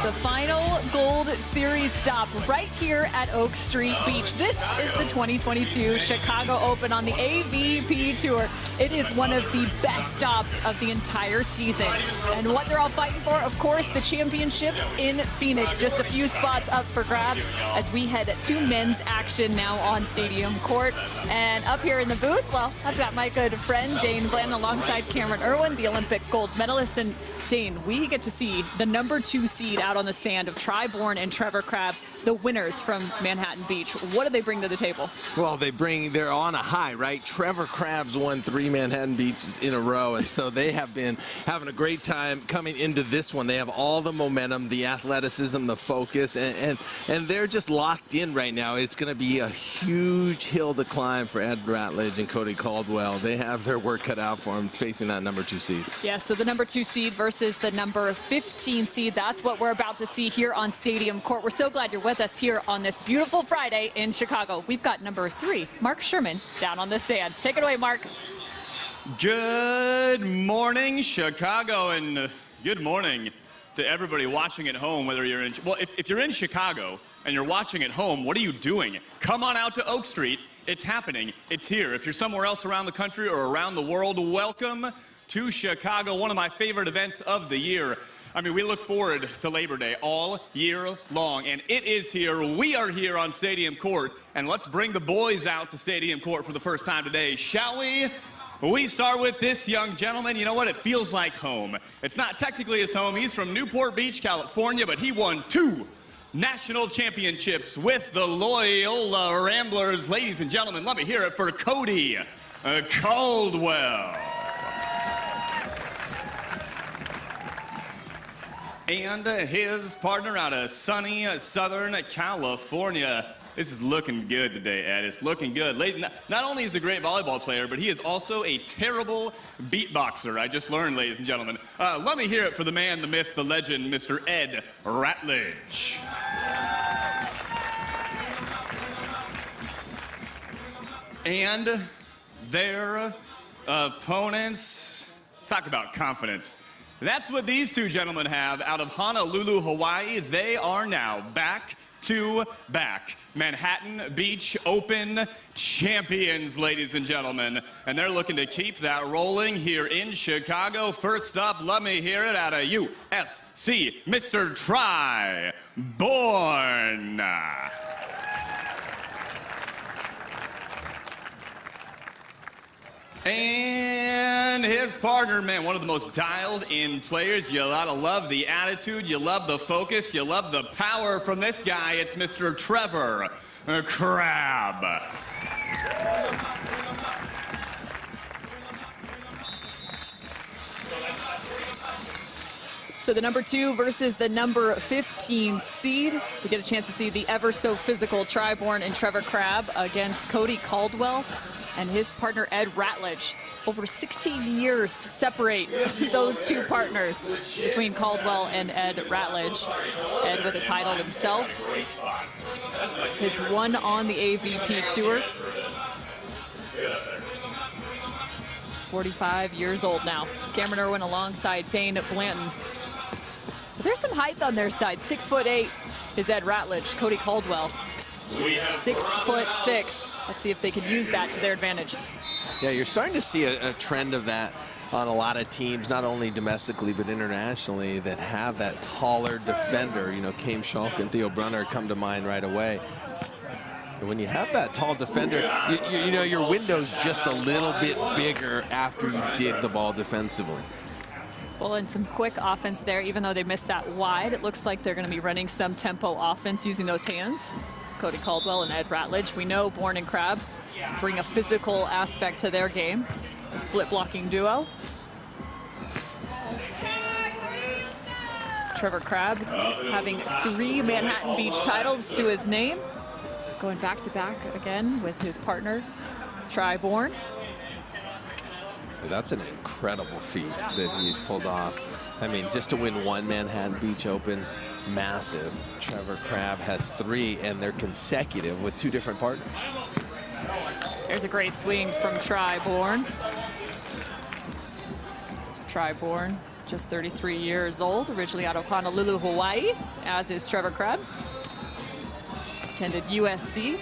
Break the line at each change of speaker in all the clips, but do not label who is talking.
The final Gold Series stop right here at Oak Street Beach. This is the 2022 Chicago Open on the AVP Tour. It is one of the best stops of the entire season. And what they're all fighting for, of course, the championships in Phoenix. Just a few spots up for grabs as we head to men's action now on Stadium Court. And up here in the booth, well, I've got my good friend Dane Blanton alongside Cameron Irwin, the Olympic gold medalist. And Dane, we get to see the #2 seed out on the sand of Bourne and Trevor Crabb, the winners from Manhattan Beach. What do they bring to the table?
Well, they're on a high, right? Trevor Crabb's won 3 Manhattan Beaches in a row, and so they have been having a great time coming into this one. They have all the momentum, the athleticism, the focus, and they're just locked in right now. It's going to be a huge hill to climb for Ed Ratledge and Cody Caldwell. They have their work cut out for them facing that #2 seed.
Yeah, so the #2 seed versus the #15 seed. That's what we're about to see here on Stadium Court. We're so glad you're with us here on this beautiful Friday in Chicago. We've got #3, Mark Sherman, down on the sand. Take it away, Mark.
Good morning, Chicago, and good morning to everybody watching at home, whether you're in, well, if you're in Chicago and you're watching at home, what are you doing? Come on out to Oak Street. It's happening. It's here. If you're somewhere else around the country or around the world, welcome to Chicago, one of my favorite events of the year. I mean, we look forward to Labor Day all year long, and it is here. We are here on Stadium Court, and let's bring the boys out to Stadium Court for the first time today, shall we? We start with this young gentleman. You know what? It feels like home. It's not technically his home. He's from Newport Beach, California, but he won 2 national championships with the Loyola Ramblers. Ladies and gentlemen, let me hear it for Cody Caldwell. And his partner out of sunny Southern California. This is looking good today, Ed. It's looking good. Not only is he a great volleyball player, but he is also a terrible beatboxer. I just learned, ladies and gentlemen. Let me hear it for the man, the myth, the legend, Mr. Ed Ratledge. And their opponents, talk about confidence. That's what these two gentlemen have out of Honolulu, Hawaii. They are now back-to-back Manhattan Beach Open champions, ladies and gentlemen. And they're looking to keep that rolling here in Chicago. First up, let me hear it out of USC, Mr. Bourne. And his partner, man, one of the most dialed-in players. You gotta love the attitude, you love the focus, you love the power from this guy. It's Mr. Trevor Crabb.
So the #2 versus the #15 seed. We get a chance to see the ever-so-physical Bourne and Trevor Crabb against Cody Caldwell and his partner Ed Ratledge. Over 16 years separate those two partners between Caldwell and Ed Ratledge. Ed with a title himself. His one on the AVP Tour. 45 years old now. Cameron Irwin alongside Dane Blanton. But there's some height on their side. 6'8" is Ed Ratledge. Cody Caldwell, 6'6". Let's see if they can use that to their advantage.
Yeah, you're starting to see a trend of that on a lot of teams, not only domestically but internationally, that have that taller defender. You know, Kame Schalk and Theo Brunner come to mind right away. And when you have that tall defender, you know, your window's just a little bit bigger after you dig the ball defensively.
Well, and some quick offense there, even though they missed that wide. It looks like they're going to be running some tempo offense using those hands. Cody Caldwell and Ed Ratledge. We know Bourne and Crabb bring a physical aspect to their game. A split blocking duo. Trevor Crabb having 3 Manhattan Beach titles to his name. Going back-to-back again with his partner, Bourne.
That's an incredible feat that he's pulled off. I mean, just to win 1 Manhattan Beach Open, massive. Trevor Crabb has 3, and they're consecutive with 2 different partners.
There's a great swing from Bourne. Bourne just 33 years old, originally out of Honolulu, Hawaii, as is Trevor Crabb. Attended USC.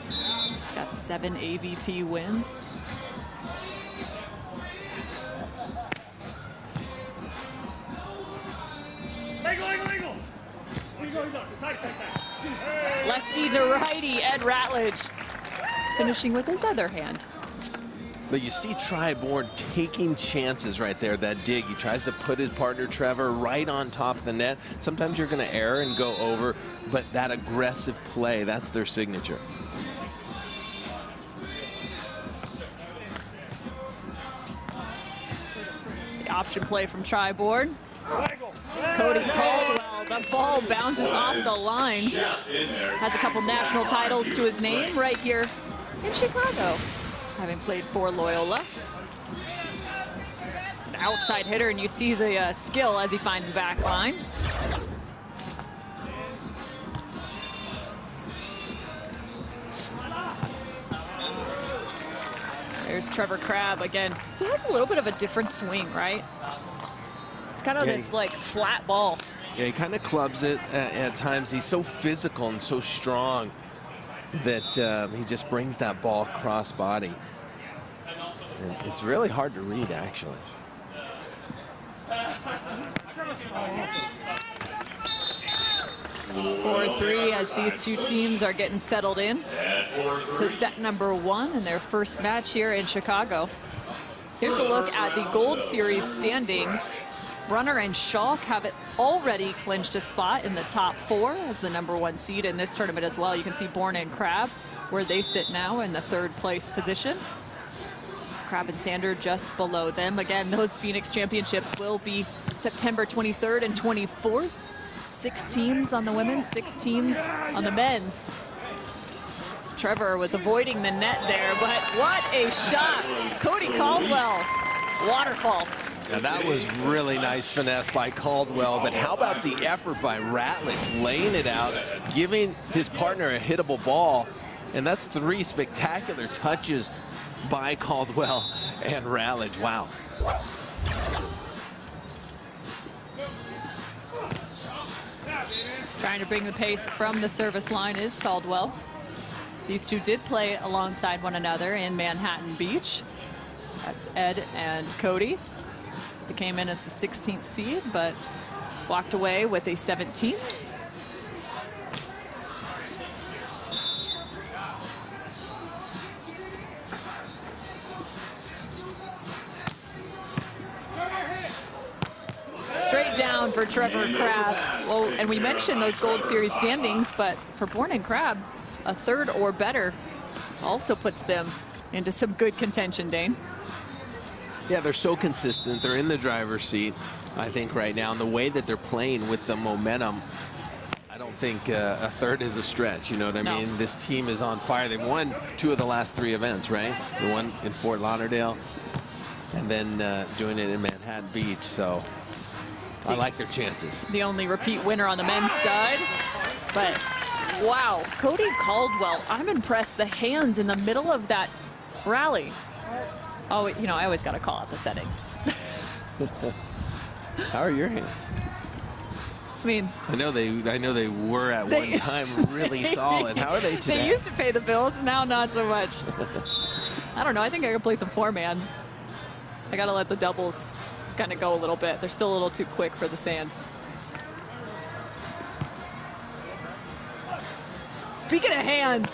He's got 7 AVP wins. Lefty to righty, Ed Ratledge, finishing with his other hand.
But you see Bourne taking chances right there, that dig. He tries to put his partner Trevor right on top of the net. Sometimes you're going to err and go over, but that aggressive play, that's their signature.
The option play from Bourne. Cody Caldwell, the ball bounces off the line. Has a couple national titles to his name right here in Chicago, having played for Loyola. It's an outside hitter, and you see the skill as he finds the back line. There's Trevor Crabb again. He has a little bit of a different swing, right? It's kind of this like flat ball.
Yeah, he kind of clubs it at times. He's so physical and so strong that he just brings that ball cross body. And it's really hard to read, actually.
4-3 as these two teams are getting settled in to set number 1 in their first match here in Chicago. Here's a look at the Gold Series standings. Brunner and Schalk have it already clinched a spot in the top 4 as the number 1 seed in this tournament as well. You can see Bourne and Crabb where they sit now in the 3rd place position. Crabb and Sander just below them. Again, those Phoenix Championships will be September 23rd and 24th. 6 teams on the women's, 6 teams on the men's. Trevor was avoiding the net there, but what a shot. Cody Caldwell, waterfall.
Now that was really nice finesse by Caldwell, but how about the effort by Ratledge, laying it out, giving his partner a hittable ball, and that's 3 spectacular touches by Caldwell and Ratledge. Wow.
Trying to bring the pace from the service line is Caldwell. These two did play alongside one another in Manhattan Beach. That's Ed and Cody. They came in as the 16th seed, but walked away with a 17th. Straight down for Trevor Crabb. Well, and we mentioned those Gold Series standings, but for Bourne and Crabb, a 3rd or better also puts them into some good contention, Dane.
Yeah, they're so consistent. They're in the driver's seat, I think, right now. And the way that they're playing with the momentum, I don't think a 3rd is a stretch. You know what I mean? This team is on fire. They've won 2 of the last 3 events, right? The one in Fort Lauderdale and then doing it in Manhattan Beach. So I like their chances.
The only repeat winner on the men's side. But, wow, Cody Caldwell, I'm impressed. The hands in the middle of that rally. Oh, you know, I always got to call out the setting.
How are your hands?
I mean,
I know they were at one time really solid. How are they today?
They used to pay the bills, now not so much. I don't know. I think I could play some 4-man. I got to let the doubles kind of go a little bit. They're still a little too quick for the sand. Speaking of hands,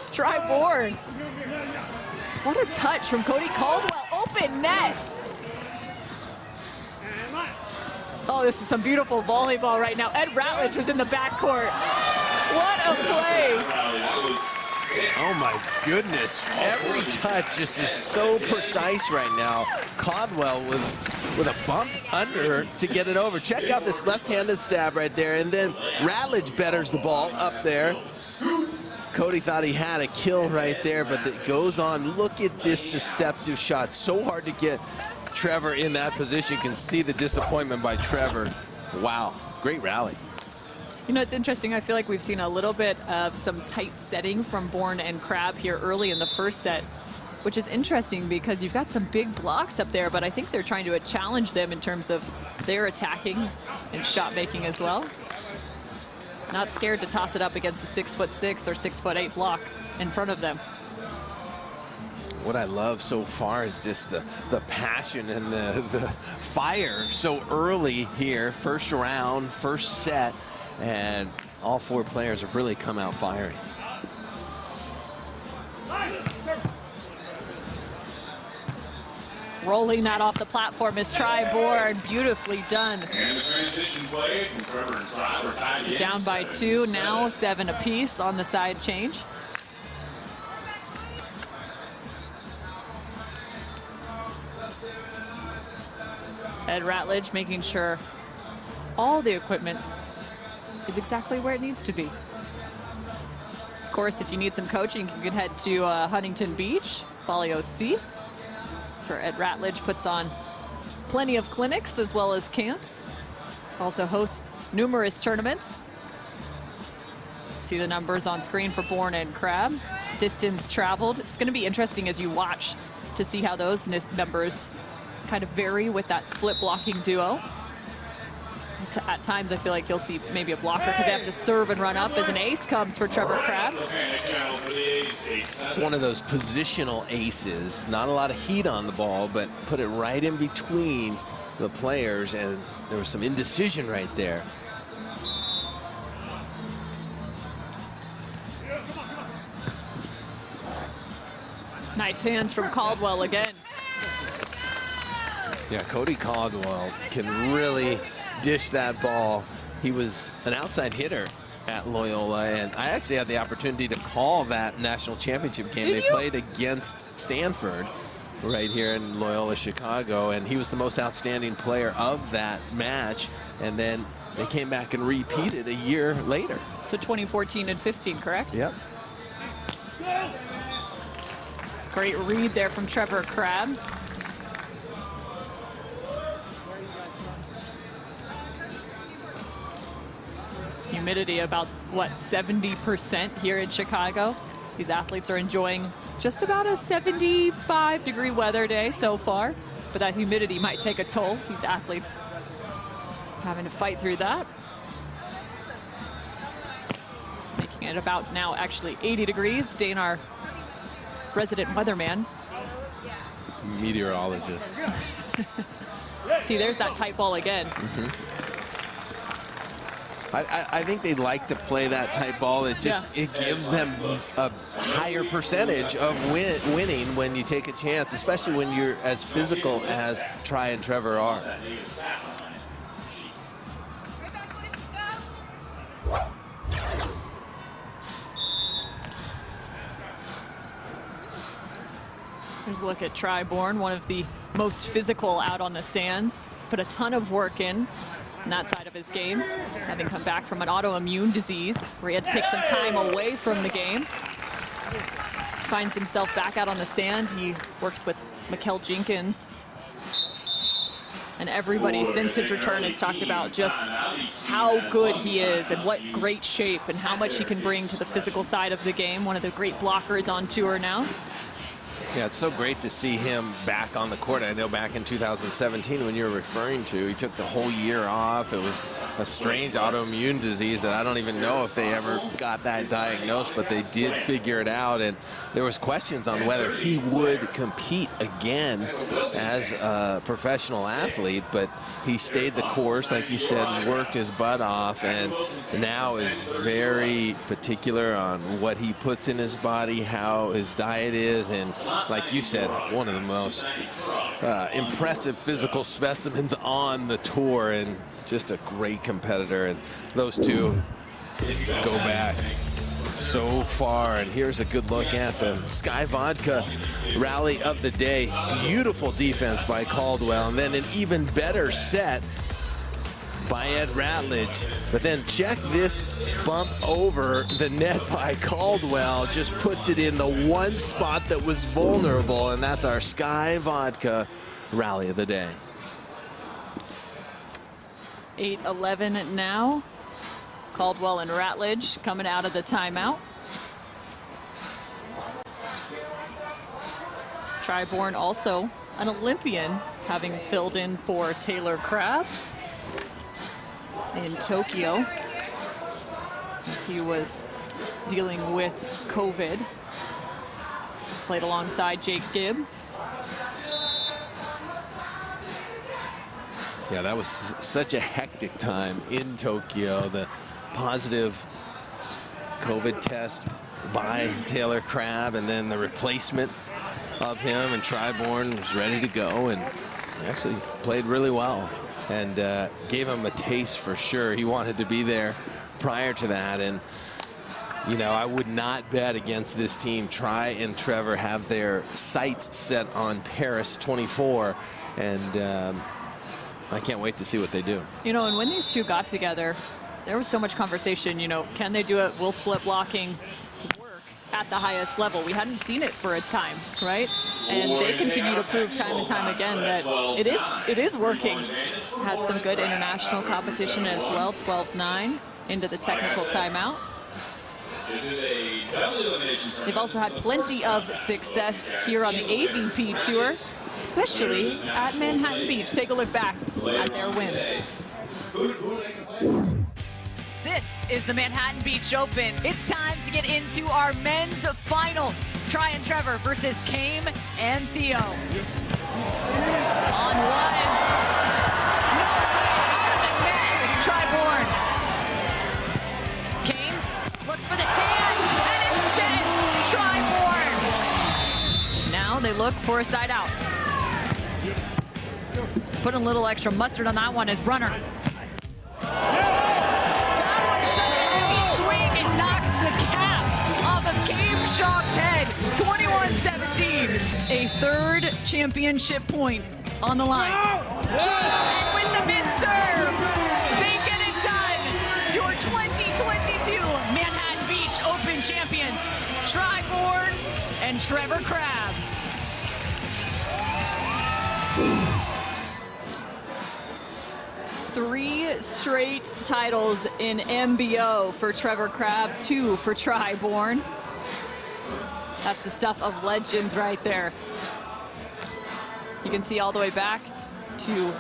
Bourne. What a touch from Cody Caldwell. Open net. Oh, this is some beautiful volleyball right now. Ed Ratledge was in the backcourt. What a play.
Oh my goodness. Every touch just is so precise right now. Caldwell with a bump under to get it over. Check out this left-handed stab right there. And then Ratledge betters the ball up there. Cody thought he had a kill right there, but it goes on. Look at this deceptive shot. So hard to get Trevor in that position. You can see the disappointment by Trevor. Wow, great rally.
You know, it's interesting. I feel like we've seen a little bit of some tight setting from Bourne and Crabb here early in the first set. which is interesting because you've got some big blocks up there, but I think they're trying to challenge them in terms of their attacking and shot making as well. Not scared to toss it up against the 6'6" or 6'8" block in front of them.
What I love so far is just the passion and the fire so early here. First round, first set, and all four players have really come out firing.
Rolling that off the platform is Bourne. Beautifully done.
And the transition play from Trevor and Crabb are tied in.
Down by 2, now 7 apiece on the side change. Ed Ratledge making sure all the equipment is exactly where it needs to be. Of course, if you need some coaching, you can head to Huntington Beach, Volley OC. That's where Ed Ratledge puts on plenty of clinics as well as camps. Also hosts numerous tournaments. See the numbers on screen for Bourne and Crabb. Distance traveled. It's going to be interesting as you watch to see how those numbers kind of vary with that split blocking duo. At times, I feel like you'll see maybe a blocker because they have to serve and run up as an ace comes for Trevor Crabb.
It's one of those positional aces. Not a lot of heat on the ball, but put it right in between the players, and there was some indecision right there.
Nice hands from Caldwell again.
Yeah, Cody Caldwell can really dish that ball. He was an outside hitter at Loyola, and I actually had the opportunity to call that national championship game. They played against Stanford right here in Loyola, Chicago, and he was the most outstanding player of that match. And then they came back and repeated a year later.
So 2014 and 15, correct?
Yep.
Great read there from Trevor Crabb. Humidity about, what, 70% here in Chicago. These athletes are enjoying just about a 75-degree weather day so far, but that humidity might take a toll. These athletes having to fight through that. Making it about now actually 80 degrees. Dane, our resident weatherman.
Meteorologist.
See, there's that tight ball again.
I think they like to play that type ball. It just it gives them a higher percentage of winning when you take a chance, especially when you're as physical as Tri and Trevor are.
Here's a look at Bourne, one of the most physical out on the sands. He's put a ton of work in on that side of his game, having come back from an autoimmune disease where he had to take some time away from the game. Finds himself back out on the sand. He works with Mikkel Jenkins. And everybody since his return has talked about just how good he is and what great shape and how much he can bring to the physical side of the game. One of the great blockers on tour now.
Yeah, it's so great to see him back on the court. I know back in 2017 when you were referring to, he took the whole year off. It was a strange autoimmune disease that I don't even know if they ever got that diagnosed, but they did figure it out. And there was questions on whether he would compete again as a professional athlete, but he stayed the course, like you said, and worked his butt off, and now is very particular on what he puts in his body, how his diet is, and like you said, one of the most impressive physical specimens on the tour, and just a great competitor. And those two go back so far. And here's a good look at the Sky Vodka rally of the day. Beautiful defense by Caldwell, and then an even better set by Ed Ratledge. But then check this bump over the net by Caldwell. Just puts it in the one spot that was vulnerable, and that's our Sky Vodka rally of the day.
8-11 now. Caldwell and Ratledge coming out of the timeout. Bourne also an Olympian, having filled in for Taylor Crabb in Tokyo as he was dealing with COVID. He's played alongside Jake Gibb.
Yeah, that was such a hectic time in Tokyo. The positive COVID test by Taylor Crabb, and then the replacement of him, and Bourne was ready to go, and actually played really well, and gave him a taste for sure. He wanted to be there prior to that, and you know, I would not bet against this team. And Trevor have their sights set on Paris 24, and I can't wait to see what they do.
You know, and when these two got together, there was so much conversation, you know, can they do it? Will split blocking work at the highest level? We hadn't seen it for a time, right? And they continue to prove time and time again that it is working. Have some good international competition as well, 12-9 into the technical timeout. They've also had plenty of success here on the AVP Tour, especially at Manhattan Beach. Take a look back at their wins. This is the Manhattan Beach Open. It's time to get into our men's final. Try and Trevor versus Kame and Theo. On one. Try Bourne. Kame looks for the sand, and instead, Try Bourne. Now they look for a side out. Put a little extra mustard on that one as Brunner. That was such a heavy swing. It knocks the cap off of Game Shock's head. 21-17. A third championship point on the line. And with the miss serve, they get it done. Your 2022 Manhattan Beach Open champions, Try Bourne and Trevor Crabb. 3 straight titles in MBO for Trevor Crabb, 2 for Try Bourne. That's the stuff of legends right there. You can see all the way back to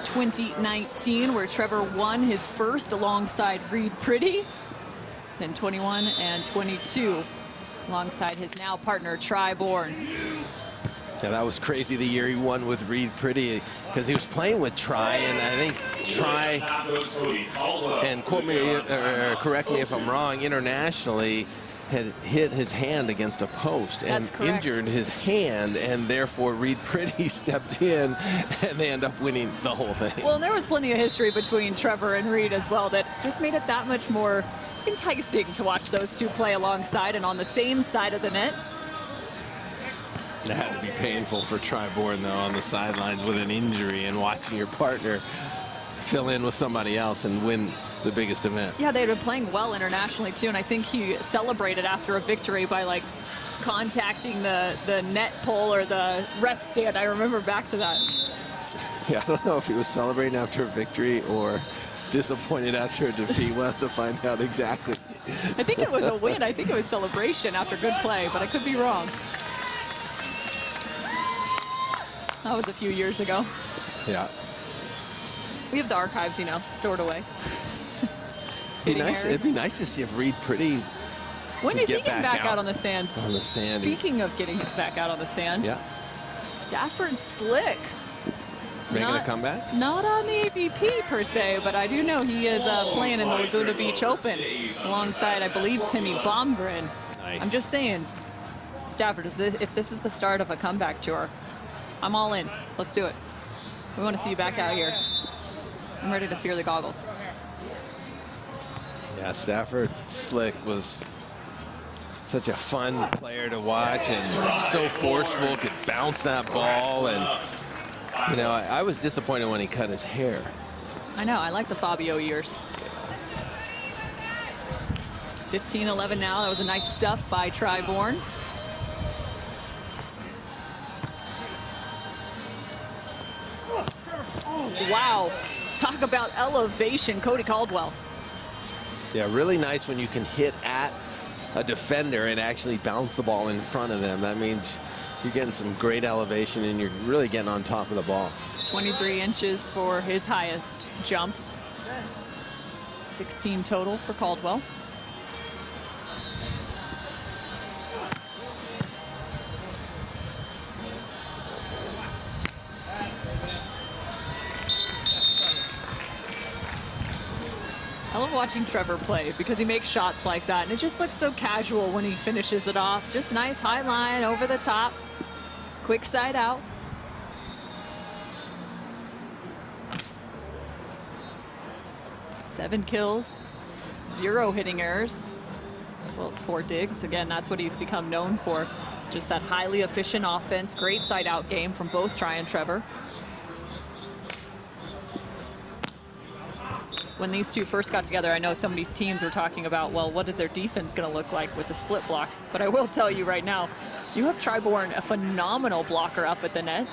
2019, where Trevor won his first alongside Reed Pretty. Then 21 and 22 alongside his now partner, Try Bourne.
Yeah, that was crazy, the year he won with Reed Pretty, because he was playing with Try, and I think Try, and quote me or correct me if I'm wrong, internationally had hit his hand against a post and injured his hand, and therefore Reed Pretty stepped in, and they end up winning the whole thing.
Well, and there was plenty of history between Trevor and Reed as well that just made it that much more enticing to watch those two play alongside and on the same side of the net.
That had to be painful for Try Bourne, though, on the sidelines with an injury and watching your partner fill in with somebody else and win the biggest event.
Yeah, they'd been playing well internationally, too, and I think he celebrated after a victory by, like, contacting the net pole or the ref stand. I remember back to that.
Yeah, I don't know if he was celebrating after a victory or disappointed after a defeat. We'll have to find out exactly.
I think it was a win. I think it was celebration after good play, but I could be wrong. That was a few years ago.
Yeah.
We have the archives, you know, stored away.
It'd be nice to see if Reed Pretty
when is he getting back out on the sand?
On the sand.
Speaking of getting back out on the sand.
Yeah.
Stafford Slick.
Making a comeback?
Not on the AVP per se, but I do know he is playing in the Laguna Beach Open alongside, I believe, Timmy Bomgren.
Nice.
I'm just saying, Stafford, if this is the start of a comeback tour, I'm all in. Let's do it. We want to see you back out here. I'm ready to fear the goggles.
Yeah, Stafford Slick was such a fun player to watch and so forceful, could bounce that ball. And, you know, I was disappointed when he cut his hair.
I know. I like the Fabio years. 15-11 now. That was a nice stuff by Try Bourne. Wow. Talk about elevation, Cody Caldwell.
Yeah, really nice when you can hit at a defender and actually bounce the ball in front of them. That means you're getting some great elevation, and you're really getting on top of the ball.
23 inches for his highest jump. 16 total for Caldwell. I love watching Trevor play because he makes shots like that, and it just looks so casual when he finishes it off. Just nice high line over the top, quick side out. Seven kills, 0 hitting errors, as well as 4 digs. Again, that's what he's become known for. Just that highly efficient offense, great side out game from both Tri and Trevor. When these two first got together, I know so many teams were talking about, well, what is their defense going to look like with the split block? But I will tell you right now, you have Bourne, a phenomenal blocker up at the net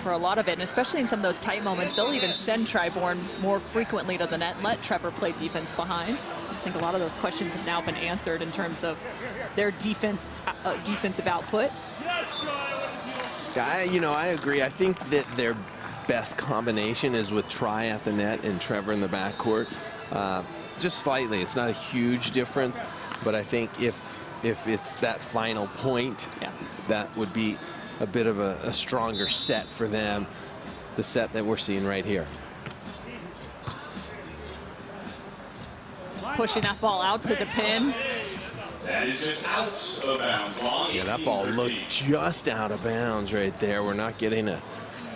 for a lot of it, and especially in some of those tight moments, they'll even send Bourne more frequently to the net, let Trevor play defense behind. I think a lot of those questions have now been answered in terms of their defensive output.
I agree. I think that their best combination is with Tri at the net and Trevor in the backcourt. Just slightly. It's not a huge difference, but I think if it's that final point, that would be a bit of a stronger set for them, the set that we're seeing right here.
Pushing that ball out to the pin.
That is just out of bounds. Long.
Yeah, that ball looked just out of bounds right there. We're not getting an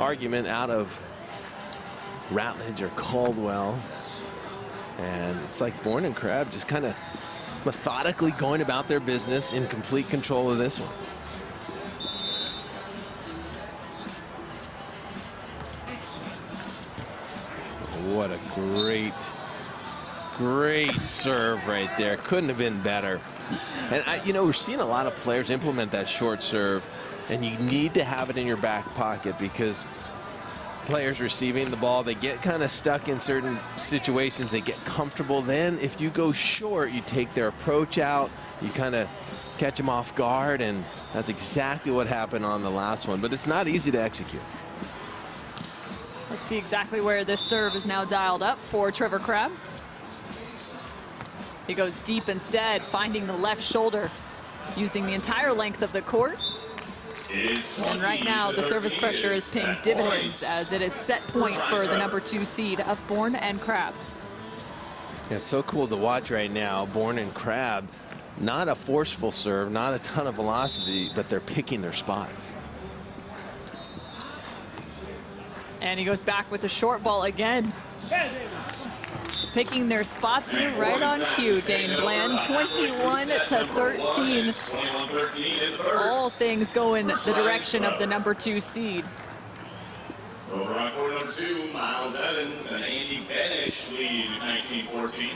argument out of Ratledge or Caldwell. And it's like Bourne and Crabb just kind of methodically going about their business in complete control of this one. What a great serve right there. Couldn't have been better. And we're seeing a lot of players implement that short serve, and you need to have it in your back pocket because players receiving the ball, they get kind of stuck in certain situations. They get comfortable. Then if you go short, you take their approach out, you kind of catch them off guard, and that's exactly what happened on the last one. But it's not easy to execute.
Let's see exactly where this serve is now dialed up for Trevor Crabb. He goes deep instead, finding the left shoulder, using the entire length of the court. And right now, the service pressure is paying dividends as it is set point for the #2 seed of Bourne and Crabb.
Yeah, it's so cool to watch right now. Bourne and Crabb, not a forceful serve, not a ton of velocity, but they're picking their spots.
And he goes back with the short ball again. Picking their spots here right on cue, Dane Bland. 21-13. All things go in the direction of the #2 seed.
Over on court number 2, Miles Evans and Andy Benish lead 19-14.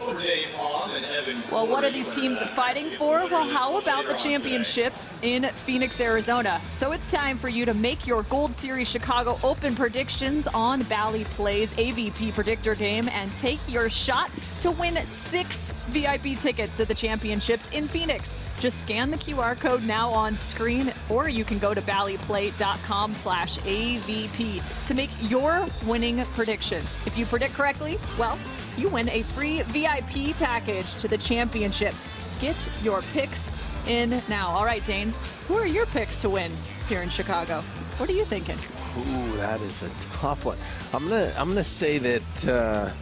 Over Dave Hahn and Evan.
Well, what are these teams fighting for? Well, how about the championships in Phoenix, Arizona? So it's time for you to make your Gold Series Chicago Open predictions on Bally Play's AVP predictor game and take your shot to win 6 VIP tickets to the championships in Phoenix. Just scan the QR code now on screen, or you can go to ballyplay.com/AVP to make your winning predictions. If you predict correctly, well, you win a free VIP package to the championships. Get your picks in now. All right, Dane, who are your picks to win here in Chicago? What are you thinking?
Ooh, that is a tough one. I'm gonna say that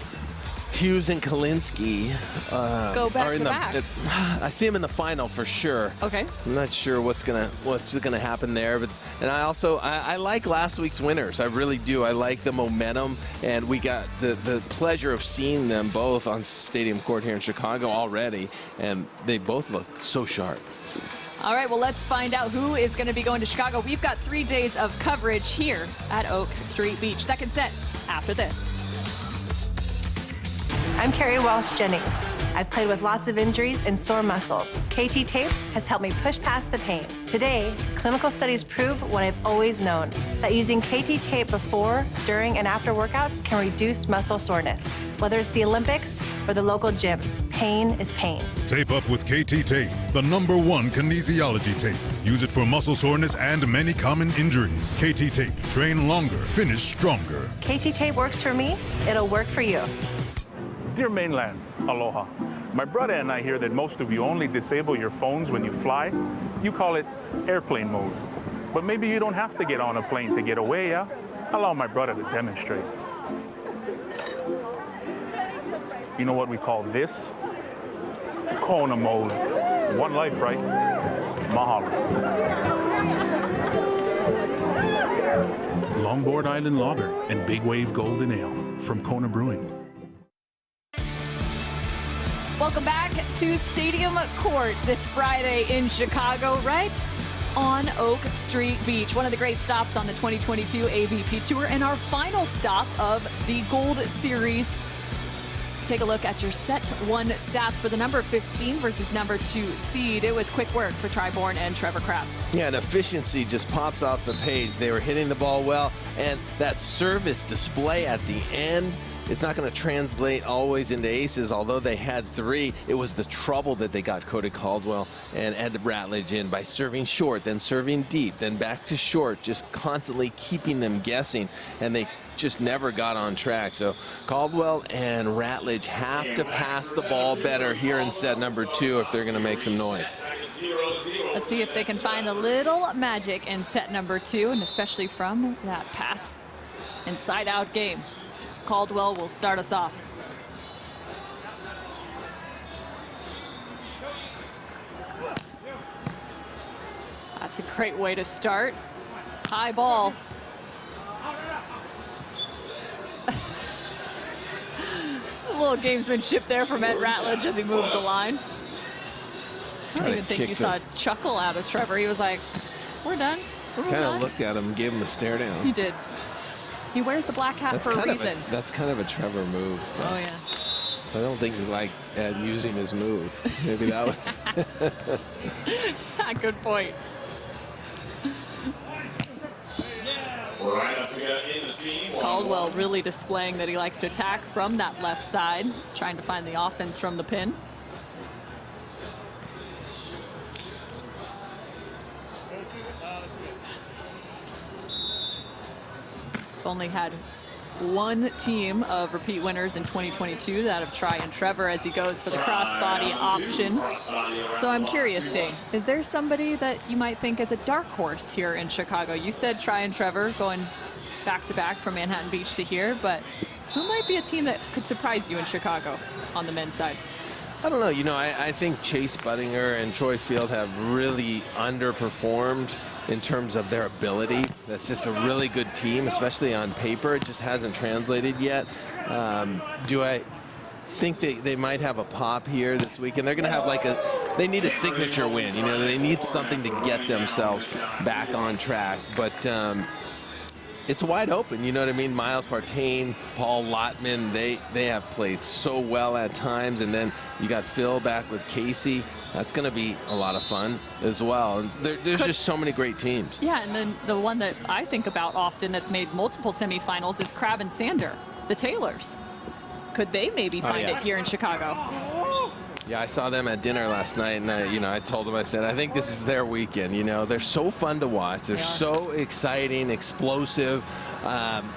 Hughes and Kalinsky
go back to back.
I see him in the final for sure.
Okay.
I'm not sure what's gonna happen there, but I like last week's winners. I really do. I like the momentum, and we got the pleasure of seeing them both on Stadium Court here in Chicago already, and they both look so sharp.
All right, well, let's find out who is going to be going to Chicago. We've got 3 days of coverage here at Oak Street Beach. Second set after this.
I'm Carrie Walsh Jennings. I've played with lots of injuries and sore muscles. KT Tape has helped me push past the pain. Today, clinical studies prove what I've always known, that using KT Tape before, during, and after workouts can reduce muscle soreness. Whether it's the Olympics or the local gym, pain is pain.
Tape up with KT Tape, the #1 kinesiology tape. Use it for muscle soreness and many common injuries. KT Tape. Train longer, finish stronger.
KT Tape works for me, it'll work for you.
Dear mainland, aloha. My brother and I hear that most of you only disable your phones when you fly. You call it airplane mode. But maybe you don't have to get on a plane to get away, yeah? Allow my brother to demonstrate. You know what we call this? Kona mode. One life, right? Mahalo. Longboard Island Lager and Big Wave Golden Ale from Kona Brewing.
Welcome back to Stadium Court this Friday in Chicago, right on Oak Street Beach. One of the great stops on the 2022 AVP Tour and our final stop of the Gold Series. Take a look at your set 1 stats for the number 15 versus number 2 seed. It was quick work for Bourne and Trevor Crabb.
Yeah, and efficiency just pops off the page. They were hitting the ball well, and that service display at the end, it's not going to translate always into aces, although they had 3. It was the trouble that they got Caldwell and Ed Ratledge in by serving short, then serving deep, then back to short, just constantly keeping them guessing, and they just never got on track. So Caldwell and Ratledge have to pass the ball better here in set number 2 if they're going to make some noise.
Let's see if they can find a little magic in set number 2, and especially from that pass inside out game. Caldwell will start us off. That's a great way to start. High ball. A little gamesmanship there from Ed Ratledge as he moves the line. I don't even think you saw a chuckle out of Trevor. He was like, we're done.
Kind of looked at him, gave him a stare down.
He did. He wears the black hat for a reason.
That's kind of a Trevor move.
Oh, yeah.
I don't think he liked Ed using his move. Maybe that was.
Good point. Caldwell really displaying that he likes to attack from that left side, trying to find the offense from the pin. Only had 1 team of repeat winners in 2022, that of Tri and Trevor, as he goes for the crossbody option. So I'm curious, Dane, is there somebody that you might think is a dark horse here in Chicago? You said Tri and Trevor going back-to-back from Manhattan Beach to here, but who might be a team that could surprise you in Chicago on the men's side?
I don't know. You know, I think Chase Buttinger and Troy Field have really underperformed in terms of their ability. That's just a really good team, especially on paper. It just hasn't translated yet. Do I think they might have a pop here this week? And they're going to have they need a signature win. You know, they need something to get themselves back on track. But it's wide open, you know what I mean? Miles Partain, Paul Lottman, they have played so well at times. And then you got Phil back with Casey. That's going to be a lot of fun as well. And there's just so many great teams.
Yeah, and then the one that I think about often that's made multiple semifinals is Crabb and Sander, the Taylors. Could they maybe find it here in Chicago?
Yeah, I saw them at dinner last night, and I told them, I said, I think this is their weekend. You know, they're so fun to watch. They're so exciting, explosive.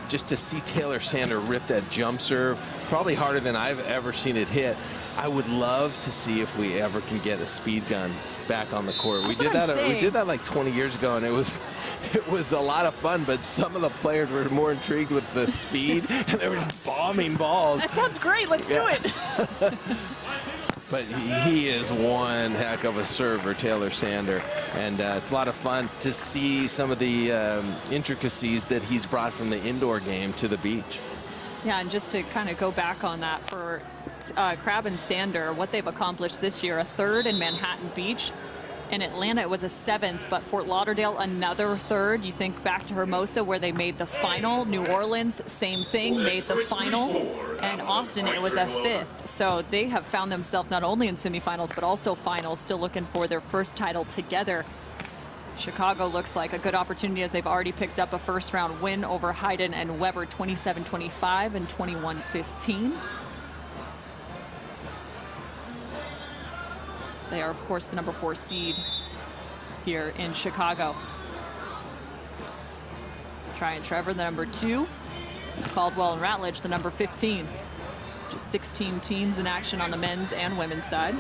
Just to see Taylor Sander rip that jump serve, probably harder than I've ever seen it hit. I would love to see if we ever can get a speed gun back on the court. We did that like 20 years ago, and it was a lot of fun, but some of the players were more intrigued with the speed, and they were just bombing balls.
That sounds great. Let's do it.
But he is one heck of a server, Taylor Sander. And it's a lot of fun to see some of the intricacies that he's brought from the indoor game to the beach.
Yeah, and just to kind of go back on that for Crabb and Sander, what they've accomplished this year, a 3rd in Manhattan Beach. In Atlanta, it was a 7th, but Fort Lauderdale, another 3rd. You think back to Hermosa, where they made the final. New Orleans, same thing, made the final. and Austin, it was a 5th. So they have found themselves not only in semifinals, but also finals, still looking for their first title together. Chicago looks like a good opportunity as they've already picked up a first-round win over Hayden and Weber, 27-25 and 21-15. They are, of course, the number 4 seed here in Chicago. Try and Trevor, the number 2. Caldwell and Ratledge, the number 15. Just 16 teams in action on the men's and women's side.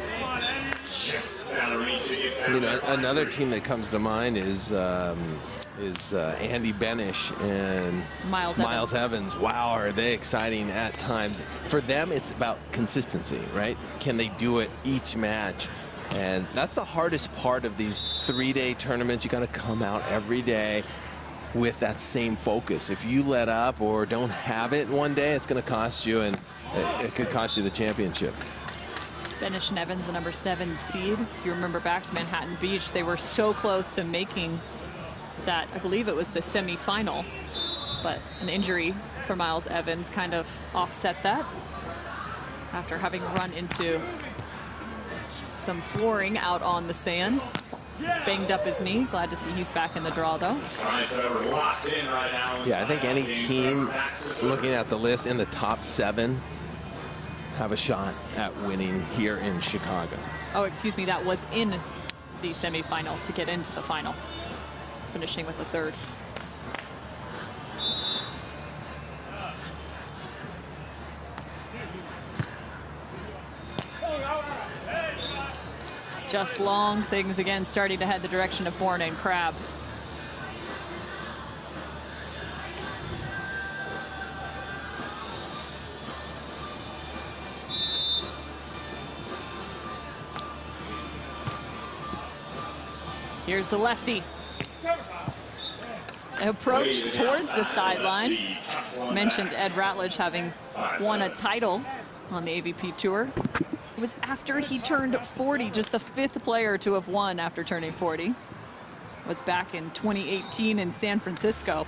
You know, another team that comes to mind is Andy Benish and Miles Evans. Wow, are they exciting at times. For them, it's about consistency, right? Can they do it each match? And that's the hardest part of these 3-day tournaments. You got to come out every day with that same focus. If you let up or don't have it one day, it's going to cost you, and it could cost you the championship.
Benish and Evans, the number 7 seed. If you remember back to Manhattan Beach, they were so close to making that, I believe it was the semifinal, but an injury for Miles Evans kind of offset that after having run into some flooring out on the sand. Banged up his knee. Glad to see he's back in the draw, though.
Yeah, I think any team looking at the list in the top 7 have a shot at winning here in Chicago.
Oh, excuse me, that was in the semifinal to get into the final, finishing with the 3rd. Just long things again, starting to head the direction of Bourne and Crabb. Here's the lefty. Approach towards the sideline. Mentioned Ed Ratledge having won a title on the AVP Tour. It was after he turned 40, just the 5th player to have won after turning 40. It was back in 2018 in San Francisco.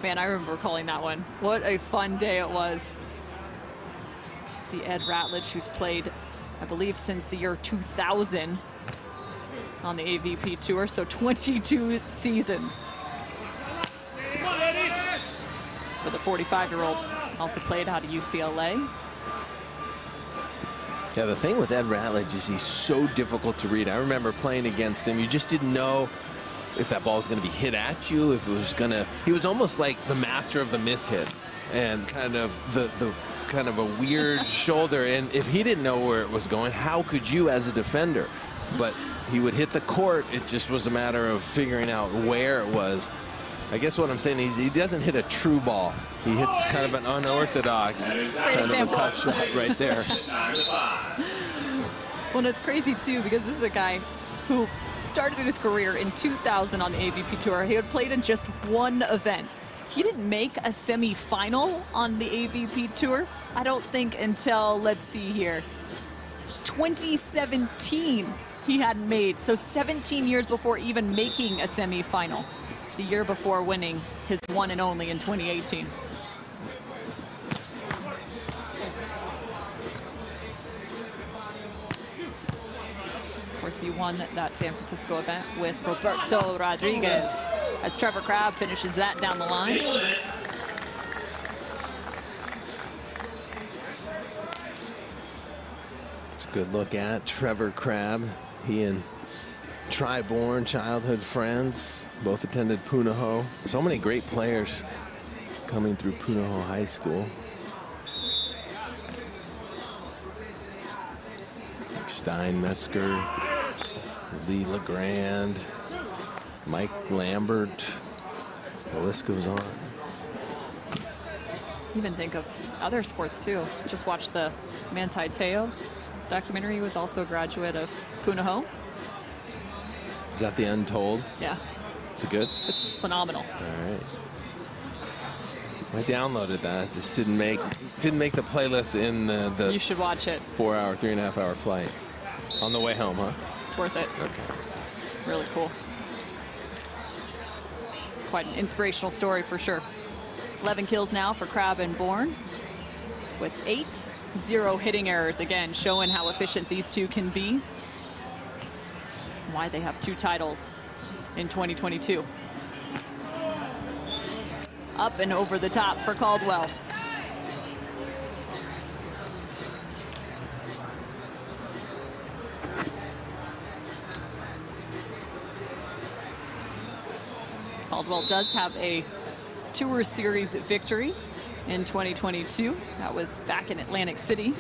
Man, I remember calling that one. What a fun day it was. See Ed Ratledge, who's played, I believe, since the year 2000 on the AVP Tour, so 22 seasons. For the 45-year-old, also played out of UCLA.
Yeah, the thing with Ed Ratledge is he's so difficult to read. I remember playing against him. You just didn't know if that ball was going to be hit at you, if it was going to... He was almost like the master of the mishit and kind of the kind of a weird shoulder. And if he didn't know where it was going, how could you as a defender? But he would hit the court. It just was a matter of figuring out where it was. I guess what I'm saying is he doesn't hit a true ball. He hits kind of an unorthodox kind of a cuff shot right there.
Well, it's crazy, too, because this is a guy who started his career in 2000 on the AVP Tour. He had played in just one event. He didn't make a semi-final on the AVP Tour, I don't think, until, let's see here, 2017 he hadn't made. So 17 years before even making a semi-final. The year before winning his one and only in 2018. Of course, he won that San Francisco event with Roberto Rodriguez as Trevor Crabb finishes that down the line.
It's a good look at Trevor Crabb. He and Bourne, childhood friends, both attended Punahou. So many great players coming through Punahou High School. Stein Metzger, Lee LeGrand, Mike Lambert. The list goes on.
Even think of other sports too. Just watch the Manti Te'o documentary. He was also a graduate of Punahou.
Is that the Untold?
Yeah.
Is it good?
It's phenomenal.
All right. I downloaded that. It just didn't make the playlist in the
You should watch it.
4-hour, 3.5-hour flight. On the way home, huh?
It's worth it.
Okay.
Really cool. Quite an inspirational story for sure. 11 kills now for Crabb and Bourne with 8 0 hitting errors. Again, showing how efficient these two can be. Why they have 2 titles in 2022. Up and over the top for Caldwell. Caldwell does have a Tour Series victory in 2022. That was back in Atlantic City.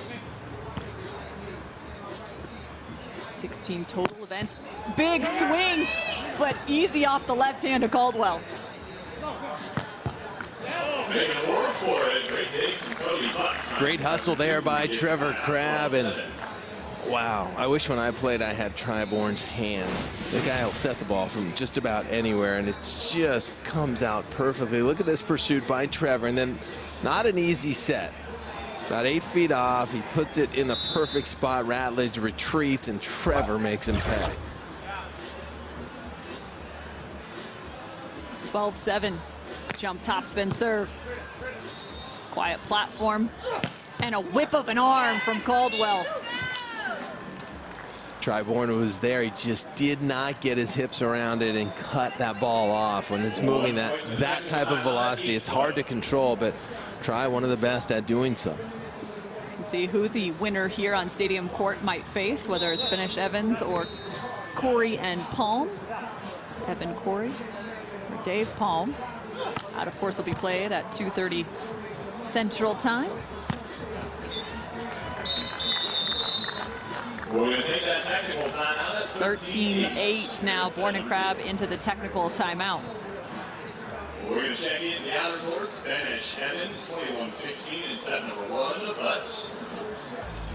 16 total events. Big swing, but easy off the left hand of Caldwell.
Great hustle there by Trevor Crabb, and wow, I wish when I played I had Bourne's hands. The guy will set the ball from just about anywhere, and it just comes out perfectly. Look at this pursuit by Trevor, and then not an easy set. About 8 feet off, he puts it in the perfect spot. Ratledge retreats, and Trevor makes him pay.
12-7, jump top spin serve. Quiet platform, and a whip of an arm from Caldwell.
Bourne was there. He just did not get his hips around it and cut that ball off. When it's moving that type of velocity, it's hard to control, but one of the best at doing so.
See who the winner here on Stadium Court might face, whether it's Benish Evans or Corey and Palm. It's Evan Corey or Dave Palm. That, of course, will be played at 2:30 Central Time.
We're going to take that technical timeout at
13-8 now. Bourne and Crabb into the technical timeout.
We're going to check in the outer courts. Benish Evans, 21-16 and set number 1, but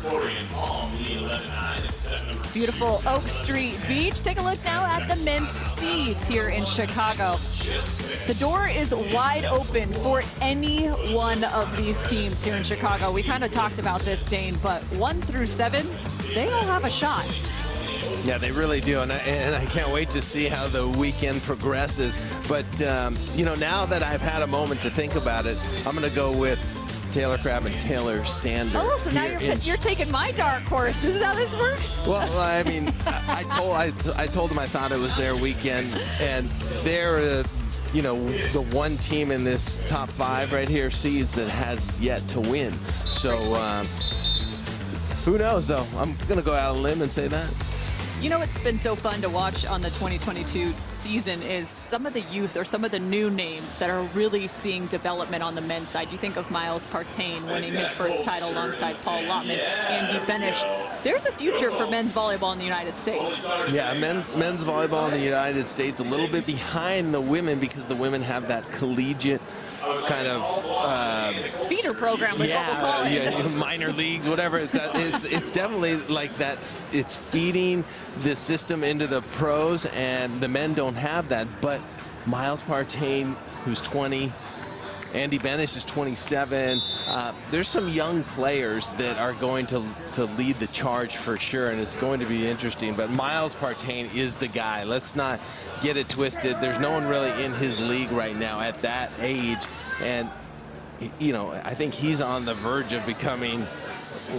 Corey and Palm lead 11-9 and set number 2.
Beautiful Oak Street Beach. Take a look now at the men's seeds here in Chicago. The door is wide open for any one of these teams here in Chicago. We kind of talked about this, Dane, but 1 through 7, they all have a shot.
Yeah, they really do, and I can't wait to see how the weekend progresses. But, you know, now that I've had a moment to think about it, I'm going to go with Taylor Crabb and Taylor Sander.
Oh, so now you're taking my dark horse. This is how this works?
Well, I mean, I told them I thought it was their weekend, and they're, you know, the one team in this top 5 right here, seeds, that has yet to win. So, who knows, though? I'm going to go out on a limb and say that.
You know what's been so fun to watch on the 2022 season is some of the youth or some of the new names that are really seeing development on the men's side. You think of Miles Partain winning his first title alongside Paul Lottman, Andy Benish. There's a future for men's volleyball in the United States.
Yeah, men's volleyball in the United States a little bit behind the women because the women have that collegiate kind of
feeder program, with what we'll call it.
Yeah, minor leagues, whatever. It's definitely like that. It's feeding the system into the pros, and the men don't have that. But Miles Partain, who's 20, Andy Benish is 27. There's some young players that are going to lead the charge for sure, and it's going to be interesting. But Miles Partain is the guy. Let's not get it twisted. There's no one really in his league right now at that age, and you know, I think he's on the verge of becoming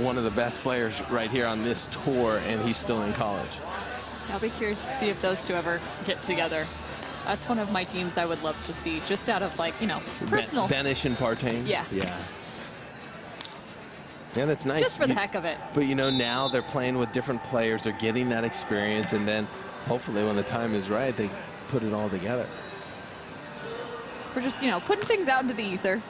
one of the best players right here on this tour, and he's still in college.
I'll be curious to see if those two ever get together. That's one of my teams I would love to see, just out of, like, you know, personal.
Benish and Partain?
Yeah.
Yeah. And it's nice.
Just for the heck of it.
But, you know, now they're playing with different players. They're getting that experience, and then hopefully when the time is right, they put it all together.
We're just, you know, putting things out into the ether.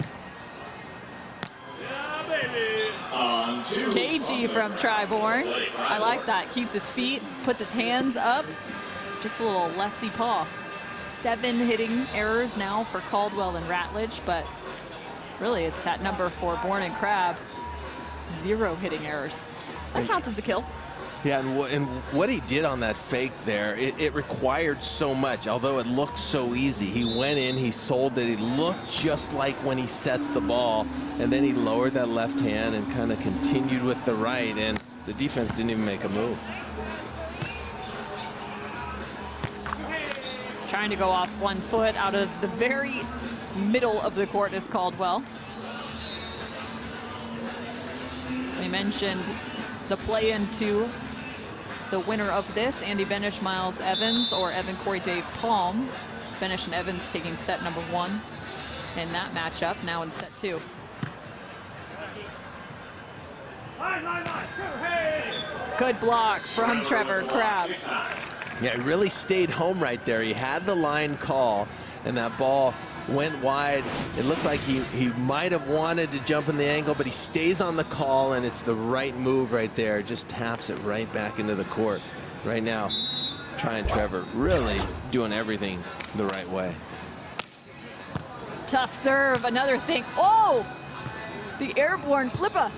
KG from Bourne. I like that. Keeps his feet, puts his hands up. Just a little lefty paw. 7 hitting errors now for Caldwell and Ratledge, but really it's that number for Bourne and Crabb. 0 hitting errors. That counts as a kill.
Yeah, and what he did on that fake there, it required so much, although it looked so easy. He went in, he sold it, it looked just like when he sets the ball, and then he lowered that left hand and kind of continued with the right, and the defense didn't even make a move.
Trying to go off one foot out of the very middle of the court is Caldwell. We mentioned the play into the winner of this, Andy Benish, Miles Evans, or Evan Corey, Dave Palm. Benish and Evans taking set number 1 in that matchup, now in set 2. Good block from Trevor Crabb.
Yeah, he really stayed home right there. He had the line call, and that ball went wide. It looked like he might have wanted to jump in the angle, but he stays on the call, and it's the right move right there. Just taps it right back into the court. Right now, trying Trevor, really doing everything the right way.
Tough serve, another thing. Oh, the airborne flipper.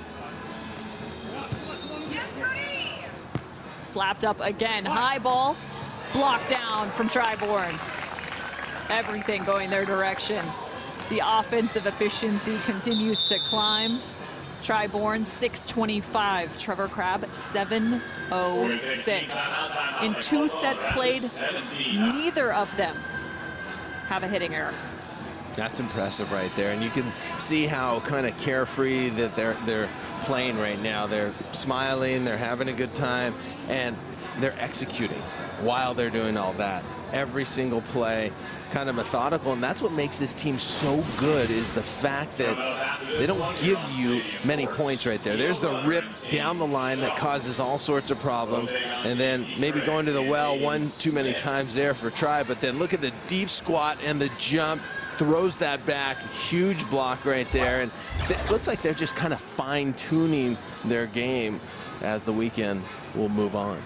Slapped up again, high ball, blocked down from Bourne. Everything going their direction. The offensive efficiency continues to climb. Bourne 625, Trevor Crabb 706. In 2 sets played, neither of them have a hitting error.
That's impressive right there, and you can see how kind of carefree that they're playing right now. They're smiling, they're having a good time, and they're executing while they're doing all that. Every single play, kind of methodical, and that's what makes this team so good, is the fact that they don't give you many points right there. There's the rip down the line that causes all sorts of problems, and then maybe going to the well one too many times there for try, but then look at the deep squat and the jump, throws that back, huge block right there, and it looks like they're just kind of fine-tuning their game as the weekend will move on.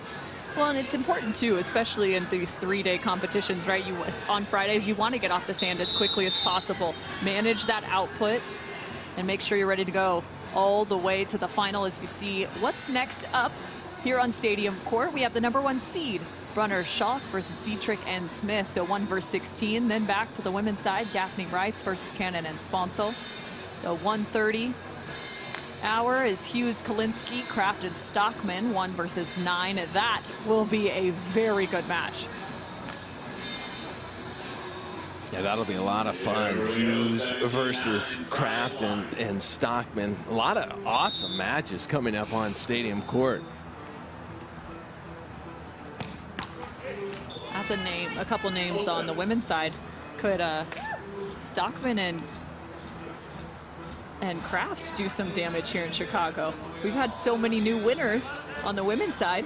Well, and it's important too, especially in these 3-day competitions, right? On Fridays, you want to get off the sand as quickly as possible. Manage that output and make sure you're ready to go all the way to the final as you see what's next up here on Stadium Court. We have the #1 seed, Brunner Schalk versus Dietrich and Smith. So 1 versus 16. Then back to the women's side, Gaffney Rice versus Cannon and Sponsel. The 1:30 hour is Hughes Kalinsky, Kraft and Stockman, 1 versus 9. That will be a very good match.
Yeah, that'll be a lot of fun. Hughes versus Kraft and Stockman. A lot of awesome matches coming up on Stadium Court.
That's a name, a couple names on the women's side. Could Stockman and Kraft do some damage here in Chicago? We've had so many new winners on the women's side.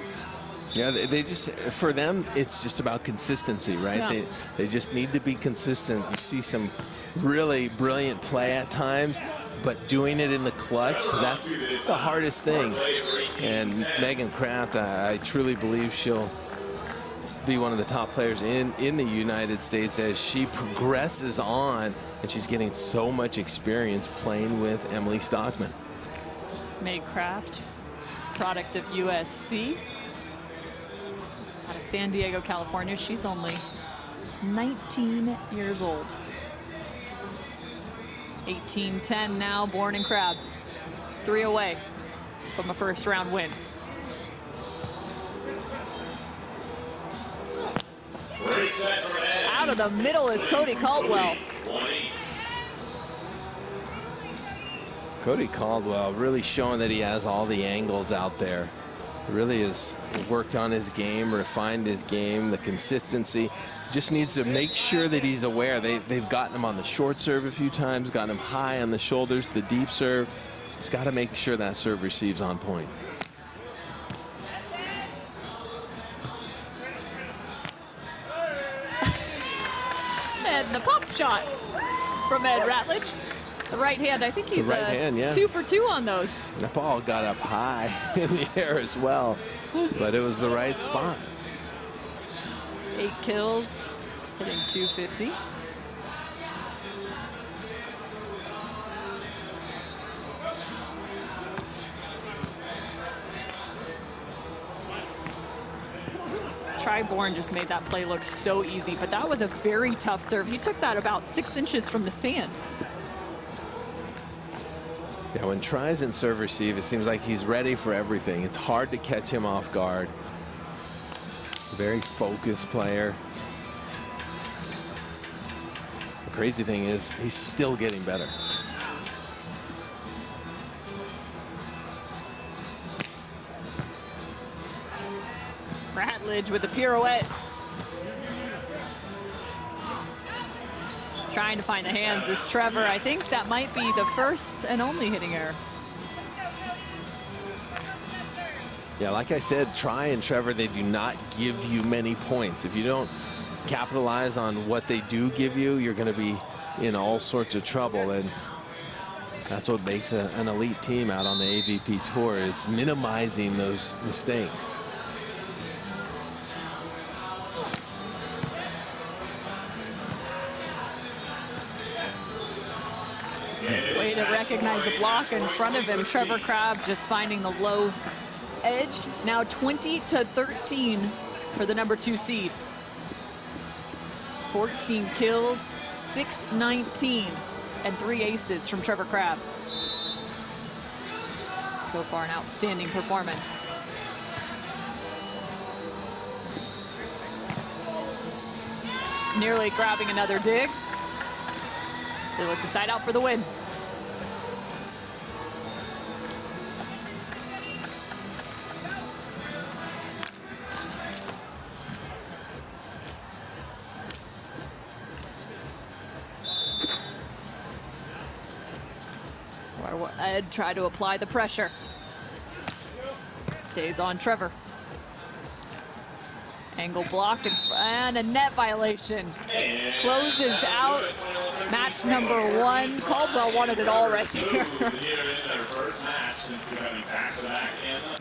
Yeah, they just, for them, it's just about consistency, right?
Yeah.
They just need to be consistent. You see some really brilliant play at times, but doing it in the clutch, that's the hardest thing. And Megan Kraft, I truly believe she'll be one of the top players in the United States as she progresses on, and she's getting so much experience playing with Emily Stockman.
Meg Kraft, product of USC. Out of San Diego, California. She's only 19 years old. 18-10 now, Bourne and Crabb. 3 away from a first-round win. Out of the middle is Cody Caldwell.
Cody Caldwell really showing that he has all the angles out there. Really has worked on his game, refined his game, the consistency. Just needs to make sure that he's aware. They've gotten him on the short serve a few times, gotten him high on the shoulders, the deep serve. He's got to make sure that serve receives on point.
And the pop shot from Ed Ratledge. The right hand, I think he's
right hand, yeah.
2 for 2 on those.
The ball got up high in the air as well, but it was the right spot.
8 kills, hitting 250. Bourne just made that play look so easy, but that was a very tough serve. He took that about 6 inches from the sand.
Yeah, when tries and serve receive, it seems like he's ready for everything. It's hard to catch him off guard. Very focused player. The crazy thing is he's still getting better.
Ratledge with the pirouette. Trying to find the hands is Trevor. I think that might be the first and only hitting error.
Yeah, like I said, Tri and Trevor, they do not give you many points. If you don't capitalize on what they do give you, you're going to be in all sorts of trouble. And that's what makes an elite team out on the AVP tour, is minimizing those mistakes.
Way to recognize the block in front of him. Trevor Crabb just finding the low edge. Now 20-13 for the #2 seed. 14 kills, 619, and 3 aces from Trevor Crabb. So far, an outstanding performance. Nearly grabbing another dig. They look to side out for the win. Ed try to apply the pressure. Stays on Trevor. Angle blocked and a net violation. Closes out match #1. Caldwell wanted it all right there.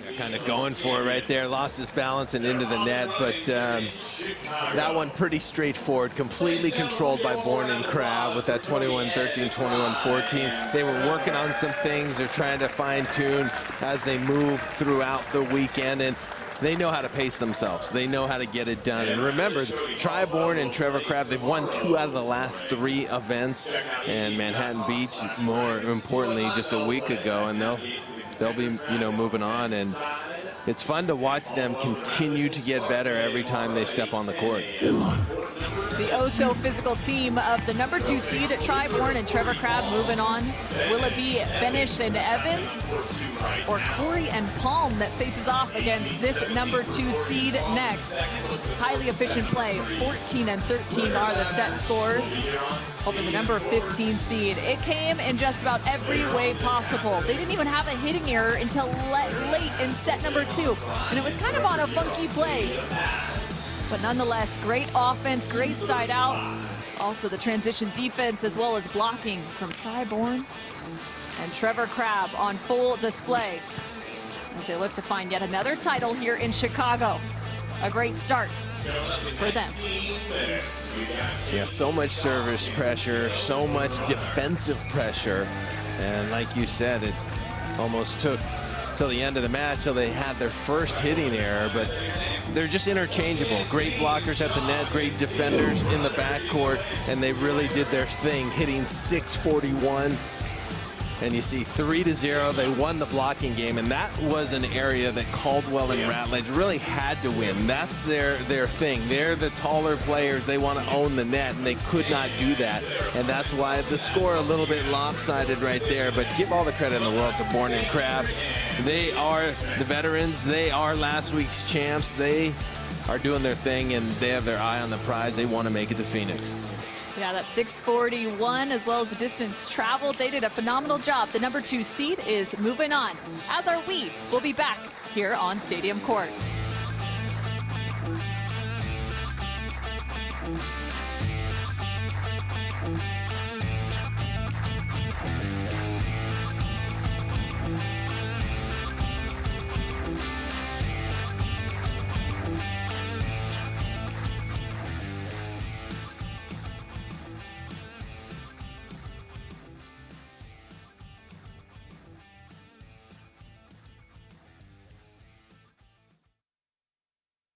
They're kind of going for it right there. Lost his balance and into the net, but that one pretty straightforward. Completely controlled by Bourne and Crabb with that 21-13, 21-14. They were working on some things. They're trying to fine-tune as they move throughout the weekend, and they know how to pace themselves. They know how to get it done. And remember, Tri Bourne and Trevor Crabb, they've won 2 out of the last 3 events, and Manhattan Beach, more importantly, just a week ago, and they'll be, you know, moving on. And it's fun to watch them continue to get better every time they step on the court.
The oh-so-physical team of the #2 seed at Tri Bourne and Trevor Crabb moving on. Will it be Benish and Evans or Corey and Palm that faces off against this #2 seed next? Highly efficient play. 14 and 13 are the set scores over the #15 seed. It came in just about every way possible. They didn't even have a hitting error until late in set #2, and it was kind of on a funky play. But nonetheless, great offense, great side out. Also the transition defense as well as blocking from Tri Bourne and Trevor Crabb on full display as they look to find yet another title here in Chicago. A great start for them.
Yeah, so much service pressure, so much defensive pressure. And like you said, it almost took till the end of the match till they had their first hitting error, but they're just interchangeable. Great blockers at the net, great defenders in the backcourt, and they really did their thing, hitting .641. And you see 3-0, they won the blocking game, and that was an area that Caldwell and Ratledge really had to win. That's their thing. They're the taller players. They want to own the net, and they could not do that. And that's why the score a little bit lopsided right there. But give all the credit in the world to Bourne and Crabb. They are the veterans. They are last week's champs. They are doing their thing, and they have their eye on the prize. They want to make it to Phoenix.
Yeah, that 641 as well as the distance traveled. They did a phenomenal job. The #2 seed is moving on, as are we. We'll be back here on Stadium Court.